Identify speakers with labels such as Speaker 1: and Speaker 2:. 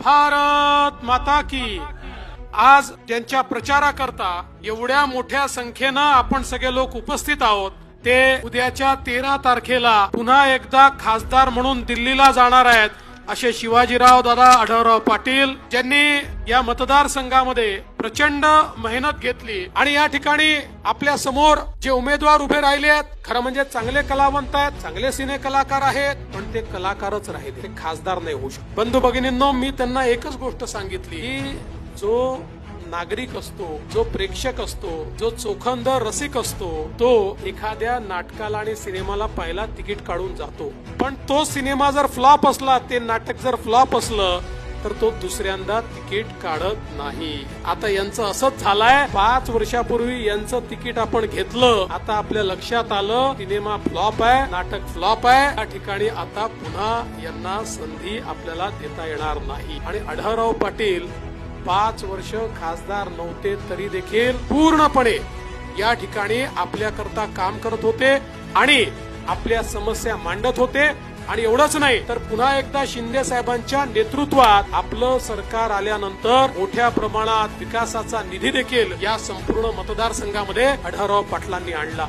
Speaker 1: भारत माता की। आज त्यांच्या प्रचाराकरता एवढ्या मोठ्या संख्येनं आपण सगळे लोक उपस्थित आहोत, ते उद्याच्या 13 तारखेला पुन्हा एकदा खासदार म्हणून दिल्लीला जाणार आहेत असे शिवाजीराव दादा आढळराव पाटील, ज्यांनी या मतदारसंघामध्ये प्रचंड मेहनत घेतली आणि या ठिकाणी आपल्या समोर जे उमेदवार उभे राहिले आहेत, खरं म्हणजे चांगले कलावंत आहेत, चांगले सिने कलाकार आहेत, पण ते कलाकारच राहिले, ते खासदार नाही होऊ शकत। बंधू भगिनींनो, मी त्यांना एकच गोष्ट सांगितली की जो नागरिक असतो, जो प्रेक्षक असतो, जो चोखंद रसिक असतो, तो एखाद्या नाटकाला आणि सिनेमाला पहिला तिकीट काढून जातो, पण तो सिनेमा जर फ्लॉप असला, ते नाटक जर फ्लॉप असलं, तर तो दुसऱ्यांदा तिकीट काढत नाही। आता यांचं असंच झालंय, 5 वर्षापूर्वी यांचं तिकीट आपण घेतलं, आता आपल्या लक्षात आलं सिनेमा फ्लॉप आहे, नाटक फ्लॉप आहे, या ठिकाणी आता पुन्हा यांना संधी आपल्याला देता येणार नाही। आणि आढळराव पाटील 5 वर्ष खासदार नव्हते तरी देखील पूर्णपणे या ठिकाणी आपल्याकरता काम करत होते आणि आपल्या समस्या मांडत होते। आणि एवढंच नाही तर पुन्हा एकदा शिंदे साहेबांच्या नेतृत्वात आपलं सरकार आल्यानंतर मोठ्या प्रमाणात विकासाचा निधी देखील या संपूर्ण मतदारसंघामध्ये आढळराव पाटलांनी आणला।